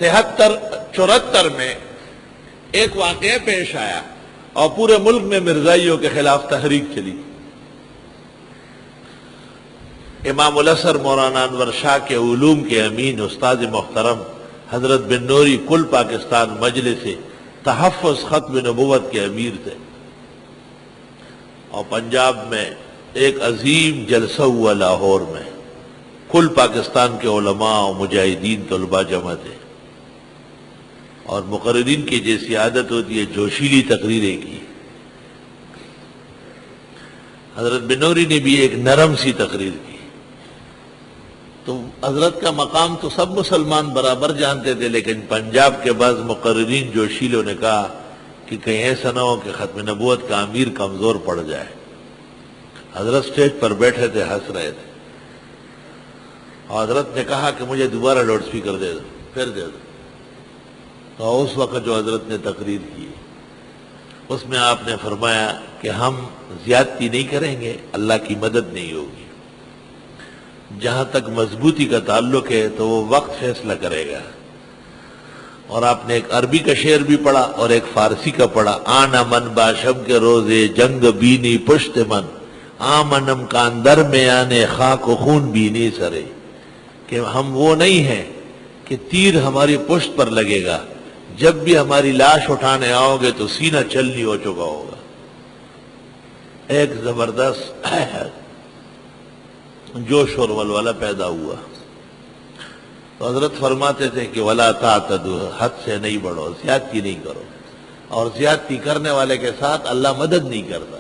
74 میں ایک واقعہ پیش آیا اور پورے ملک میں مرزائیوں کے خلاف تحریک چلی۔ امام الازہر مولانا انور شاہ کے علوم کے امین استاد محترم حضرت بن نوری کل پاکستان مجلس تحفظ ختم نبوت کے امیر تھے، اور پنجاب میں ایک عظیم جلسہ ہوا لاہور میں، کل پاکستان کے علماء اور مجاہدین طلباء جمع تھے، اور مقررین کی جیسی عادت ہوتی ہے جوشیلی تقریریں کی۔ حضرت بن نوری نے بھی ایک نرم سی تقریر کی، تو حضرت کا مقام تو سب مسلمان برابر جانتے تھے، لیکن پنجاب کے بعض مقررین جوشیلوں نے کہا کہ کہیں ایسا نہ ہو کہ ختم نبوت کا امیر کمزور پڑ جائے۔ حضرت سٹیج پر بیٹھے تھے، ہنس رہے تھے، اور حضرت نے کہا کہ مجھے دوبارہ لاؤڈ سپیکر دے دو، پھر دے دو۔ تو اس وقت جو حضرت نے تقریر کی اس میں آپ نے فرمایا کہ ہم زیادتی نہیں کریں گے، اللہ کی مدد نہیں ہوگی، جہاں تک مضبوطی کا تعلق ہے تو وہ وقت فیصلہ کرے گا۔ اور آپ نے ایک عربی کا شعر بھی پڑھا اور ایک فارسی کا پڑھا، آنا من باشم کے روزے جنگ بینی پشت من، آمنم کاندر میں آنے خاک و خون بینی سرے، کہ ہم وہ نہیں ہیں کہ تیر ہماری پشت پر لگے گا، جب بھی ہماری لاش اٹھانے آؤ گے تو سینہ چلنی ہو چکا ہوگا۔ ایک زبردست جوش اور ولولہ پیدا ہوا۔ تو حضرت فرماتے تھے کہ وَلَا تَعْتَدُوا، حد سے نہیں بڑھو، زیادتی نہیں کرو، اور زیادتی کرنے والے کے ساتھ اللہ مدد نہیں کرتا۔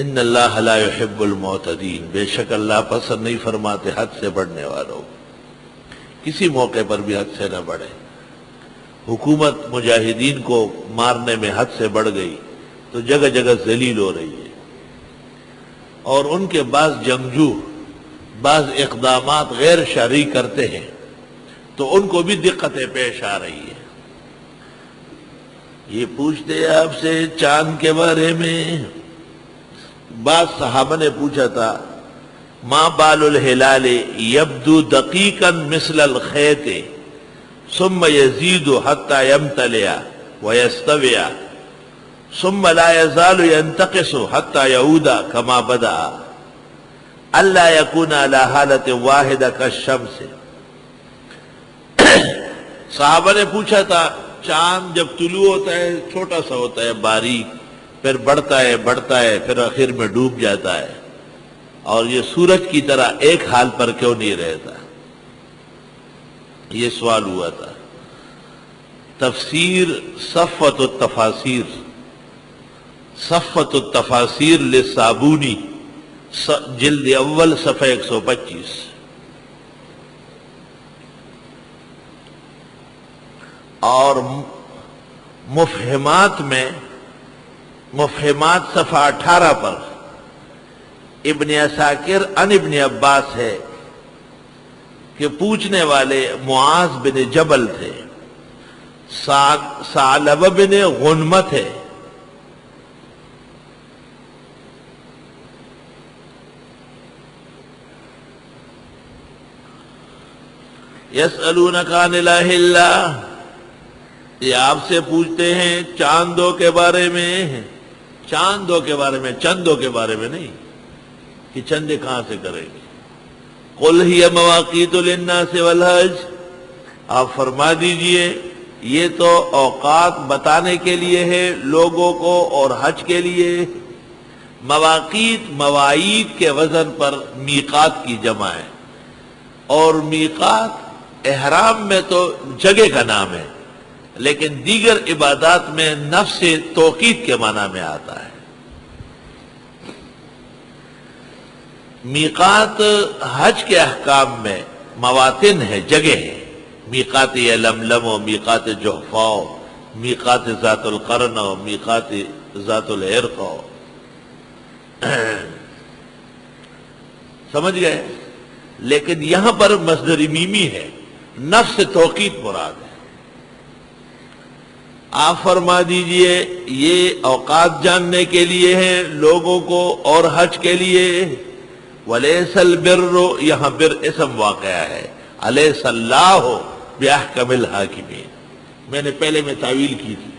ان اللہ لا يحب المعتدین، بے شک اللہ پسند نہیں فرماتے حد سے بڑھنے والوں۔ کسی موقع پر بھی حد سے نہ بڑھے۔ حکومت مجاہدین کو مارنے میں حد سے بڑھ گئی تو جگہ جگہ ذلیل ہو رہی ہے، اور ان کے بعض جنگجو بعض اقدامات غیر شرعی کرتے ہیں تو ان کو بھی دقتیں پیش آ رہی ہیں۔ یہ پوچھتے ہیں آپ سے چاند کے بارے میں، بعض صحابہ نے پوچھا تھا ما بال الہلال یبدو دقیقا مثل الخیط ثم یزید حتی یمتلئ ویستوی ثم لا یزال ینتقص حتی یعود کما بدأ الا یکون علی حالت واحد کالشمس۔ صحابہ نے پوچھا تھا چاند جب طلوع ہوتا ہے چھوٹا سا ہوتا ہے باریک، پھر بڑھتا ہے پھر آخر میں ڈوب جاتا ہے، اور یہ سورج کی طرح ایک حال پر کیوں نہیں رہتا؟ یہ سوال ہوا تھا۔ تفسیر صفوۃ التفاسیر للصابونی، جلد اول صفحہ 125۔ اور مفہمات میں، مفہمات صفحہ 18 پر ابن عساکر ان ابن عباس ہے کہ پوچھنے والے معاذ بن جبل تھے، ثعلبہ بن غنمہ تھے، یسألونک عن الہ اللہ، یہ آپ سے پوچھتے ہیں چاندوں کے بارے میں، چاندوں کے بارے میں، چندوں کے بارے میں نہیں کہ چندے کہاں سے کریں گے۔ قل ہی مواقیت للناس والحج، آپ فرما دیجئے یہ تو اوقات بتانے کے لیے ہے لوگوں کو اور حج کے لیے۔ مواقیت مواعید کے وزن پر میقات کی جمع ہے، اور میقات احرام میں تو جگہ کا نام ہے، لیکن دیگر عبادات میں نفس توقیت کے معنی میں آتا ہے۔ میقات حج کے احکام میں مواطن ہے، جگہ ہے، میقات یلملم و میقات جحفا، میقات ذات القرن و میقات ذات العرق، سمجھ گئے؟ لیکن یہاں پر مصدر میمی ہے، نفس توقیت مراد ہے۔ آپ فرما دیجئے یہ اوقات جاننے کے لیے ہیں لوگوں کو اور حج کے لیے۔ وَلَيْسَ الْبِرُّ، یہاں بر اسم واقعہ ہے، أَلَيْسَ اللَّهُ بِأَحْكَمِ الْحَاكِمِينَ، میں نے پہلے میں تعویل کی تھی.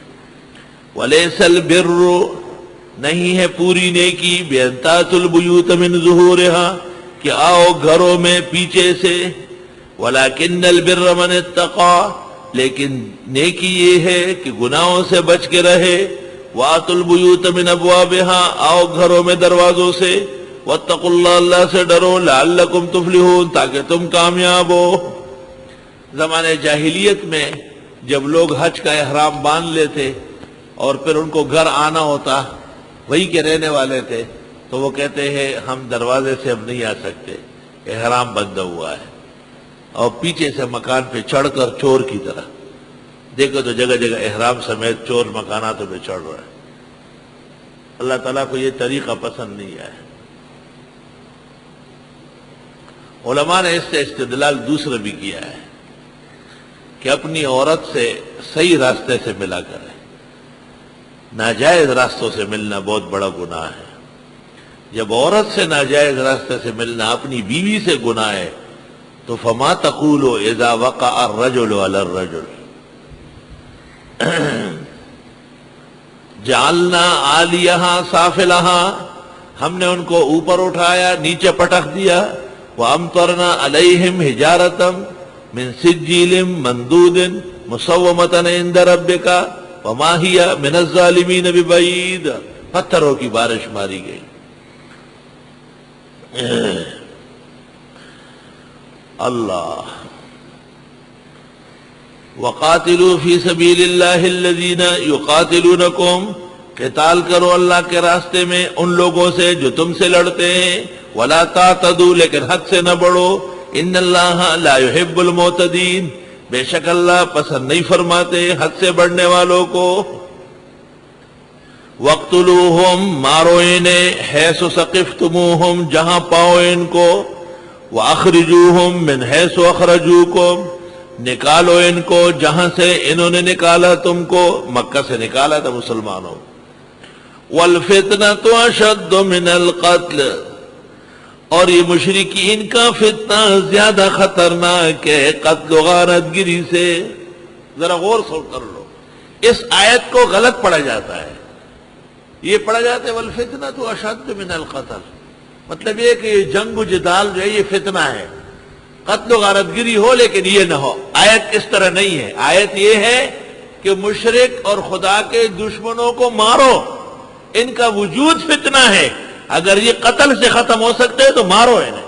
وَلَيْسَ الْبِرُّ، نہیں ہے پوری نیکی، بِأَن تَأْتُوا الْبُيُوتَ مِن ظُهُورِهَا، کہ آؤ گھروں میں پیچھے سے. وَلَكِنَّ الْبِرَّ مَنِ اتَّقَىٰ، لیکن نیکی یہ ہے کہ گناہوں سے بچ کے رہے. وَآتُوا الْبُيُوتَ مِنْ أَبْوَابِهَا، آؤ گھروں میں دروازوں سے. وَاتَّقُوا اللَّهَ، اللہ سے ڈرو. لَعَلَّكُمْ تُفْلِحُونَ، تاکہ تم کامیاب ہو. زمانے جاہلیت میں جب لوگ حج کا احرام باندھ لیتے اور پھر ان کو گھر آنا ہوتا، وہی کے رہنے والے تھے، تو وہ کہتے ہیں ہم دروازے سے اب نہیں آ سکتے، احرام بندہ ہوا ہے. اور پیچھے سے مکان پہ چڑھ کر چور کی طرح، دیکھو تو جگہ جگہ احرام سمیت چور مکاناتوں پہ چڑھ رہا ہے. اللہ تعالیٰ کو یہ طریقہ پسند نہیں آیا. علماء نے اس سے استدلال دوسرا بھی کیا ہے کہ اپنی عورت سے صحیح راستے سے ملا کرے. ناجائز راستوں سے ملنا بہت بڑا گناہ ہے. جب عورت سے ناجائز راستے سے ملنا اپنی بیوی سے گناہ ہے تو فما تقول اذا وقع الرجل على الرجل. جعلنا عالیہا سافلہا، ہم نے ان کو اوپر اٹھایا نیچے پٹخ دیا. وامطرنا علیہم حجارۃ من سجیل مندود مسومۃ عند ربک وما ہی من الظالمین ببعید، پتھروں کی بارش ماری گئی. اللہ. وقاتلوا فی سبیل اللہ الذین یقاتلونکم، قتال کرو اللہ کے راستے میں ان لوگوں سے جو تم سے لڑتے ہیں. ولا تعتدوا، لیکن حد سے نہ بڑھو. ان اللہ لا يحب المعتدین، بے شک اللہ پسند نہیں فرماتے حد سے بڑھنے والوں کو. وَاقْتُلُوهُمْ، مارو انہیں، حیث ثقفتموہم، جہاں پاؤ ان کو. وَأَخْرِجُوهُمْ مِنْ حَيْثُ أَخْرَجُوكُمْ، نکالو ان کو جہاں سے انہوں نے نکالا تم کو، مکہ سے نکالا تھا مسلمانوں. وَالْفِتْنَةُ أَشَدُّ مِنَ الْقَتْلِ، اور یہ مشرکین کا فتنہ زیادہ خطرناک ہے قتل و غارت گری سے. ذرا غور سے کر لو، اس آیت کو غلط پڑھا جاتا ہے. یہ پڑھا جاتا ہے وَالْفِتْنَةُ أَشَدُّ مِنَ الْقَتْلِ، مطلب یہ کہ جنگ و جدال جو ہے یہ فتنہ ہے، قتل و غارت گری ہو لیکن یہ نہ ہو. آیت اس طرح نہیں ہے. آیت یہ ہے کہ مشرک اور خدا کے دشمنوں کو مارو، ان کا وجود فتنہ ہے. اگر یہ قتل سے ختم ہو سکتے ہیں تو مارو انہیں.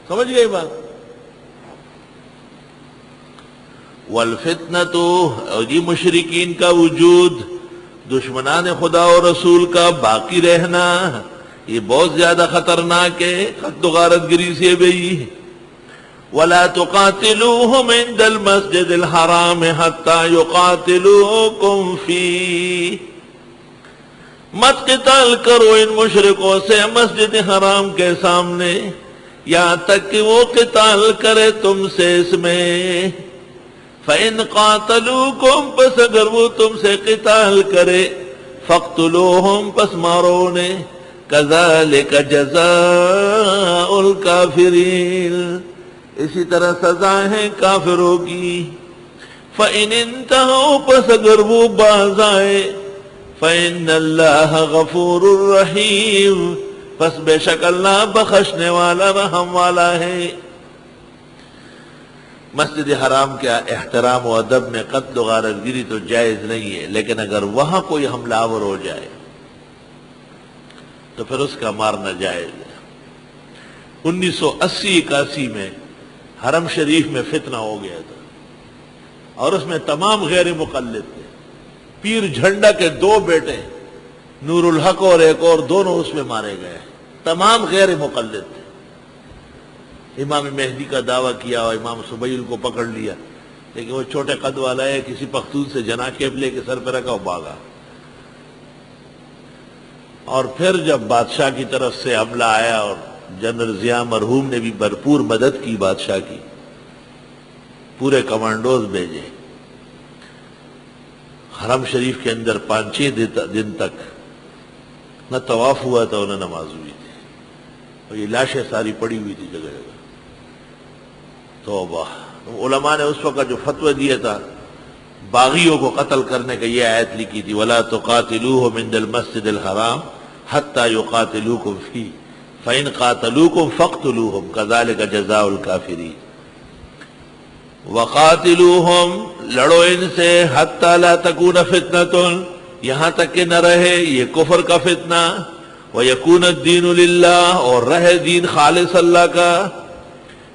سمجھ گئے بات؟ والفتنة، اور یہ مشرکین کا وجود، دشمنان خدا و رسول کا باقی رہنا، یہ بہت زیادہ خطرناک ہے قتل و غارت گری سے بھی. وَلَا تُقَاتِلُوهُمْ عِنْدَ الْمَسْجِدِ الْحَرَامِ حَتَّى يُقَاتِلُوكُمْ فِيهِ، مت قتال کرو ان مشرکوں سے مسجد حرام کے سامنے یہاں تک کہ وہ قتال کرے تم سے اس میں. فَإِنْ قَاتَلُوكُمْ، پس اگر وہ تم سے قتال کرے، فَاقْتُلُوهُمْ، پس مارو انہیں. كَذَلِكَ جَزَاءُ الْكَافِرِينَ، اسی طرح سزا ہے کافروں کی. فَإِنِ انْتَهُوا، پس اگر وہ باز آئے، فَإِنَّ اللَّهَ غَفُورٌ رَحِيمٌ، پس بے شک اللہ بخشنے والا رحم والا ہے. مسجد حرام کے احترام و ادب میں قتل و غارت گری تو جائز نہیں ہے، لیکن اگر وہاں کوئی حملہ آور ہو جائے تو پھر اس کا مارنا جائز ہے. 1980-81 میں حرم شریف میں فتنہ ہو گیا تھا اور اس میں تمام غیر مقلد تھے. پیر جھنڈا کے 2 بیٹے، نور الحق اور ایک اور، دونوں اس میں مارے گئے. تمام غیر مقلد تھے. امام مہدی کا دعویٰ کیا اور امام سبیل کو پکڑ لیا، لیکن وہ چھوٹے قد والا ہے، کسی پختون سے جناح قبلے کے سر پہ رکھا اور بھاگا. اور پھر جب بادشاہ کی طرف سے حملہ آیا اور جنرل ضیاء مرحوم نے بھی بھرپور مدد کی بادشاہ کی، پورے کمانڈوز بھیجے. حرم شریف کے اندر 5-6 دن تک نہ طواف ہوا تھا اور نہ نماز ہوئی تھی، اور یہ لاشیں ساری پڑی ہوئی تھی جگہ جگہ. توبہ. علماء نے اس وقت جو فتوی دیا تھا باغیوں کو قتل کرنے کا یہ آیت لکھی تھی وَلَا تُقَاتِلُوهُمْ عِنْدَ الْمَسْجِدِ الْحَرَامِ حَتَّى يُقَاتِلُوكُمْ فِيهِ فَإِنْ قَاتَلُوكُمْ فَاقْتُلُوهُمْ كَذَلِكَ جَزَاءُ الْكَافِرِينَ وَقَاتِلُوهُمْ لڑو ان سے حَتَّى لَا تَكُونَ فِتْنَةٌ یہاں تک کہ نہ رہے یہ کفر کا فتنہ وَيَكُونَ الدِّينُ لِلَّهِ اور رہے دین خالص اللہ کا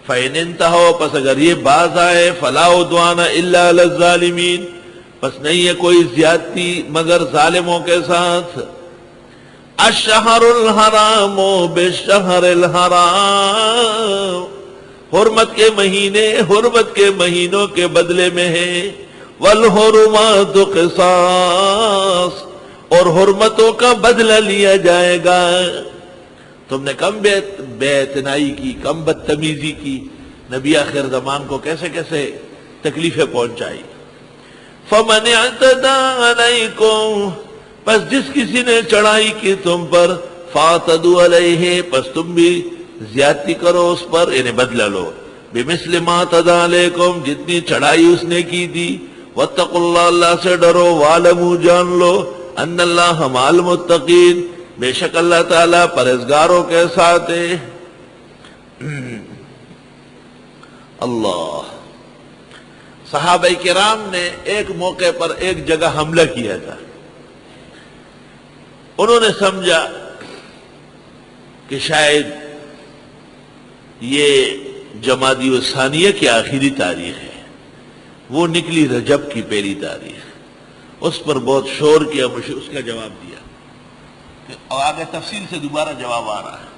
فَإِنِ انْتَهَوْا پس اگر یہ باز آئے فَلَا عُدْوَانَ إِلَّا عَلَى الظَّالِمِينَ پس نہیں ہے کوئی زیادتی مگر ظالموں کے ساتھ الشہر الحرام بالشہر الحرام حرمت کے مہینے حرمت کے مہینوں کے بدلے میں ہیں والحرمات قصاص اور حرمتوں کا بدلہ لیا جائے گا تم نے کم بے اعتنائی کی کم بدتمیزی کی نبی آخر زمان کو کیسے کیسے تکلیفیں پہنچائی فمن اعتدى علیکم پس جس کسی نے چڑھائی کی تم پر فاعتدوا علیہ پس تم بھی زیادتی کرو اس پر یعنی بدلہ لو بمثل ما اعتدى علیکم جتنی چڑھائی اس نے کی تھی واتقوا اللہ اللہ سے ڈرو وعلموا جان لو ان اللہ مع المتقین بے شک اللہ تعالیٰ پرہیزگاروں کے ساتھ ہے اللہ صحابہ کرام نے ایک موقع پر ایک جگہ حملہ کیا تھا انہوں نے سمجھا کہ شاید یہ جمادی الثانیہ کی آخری تاریخ ہے وہ نکلی رجب کی پہلی تاریخ اس پر بہت شور کیا اس کا جواب دیا اور آگے تفصیل سے دوبارہ جواب آ رہا ہے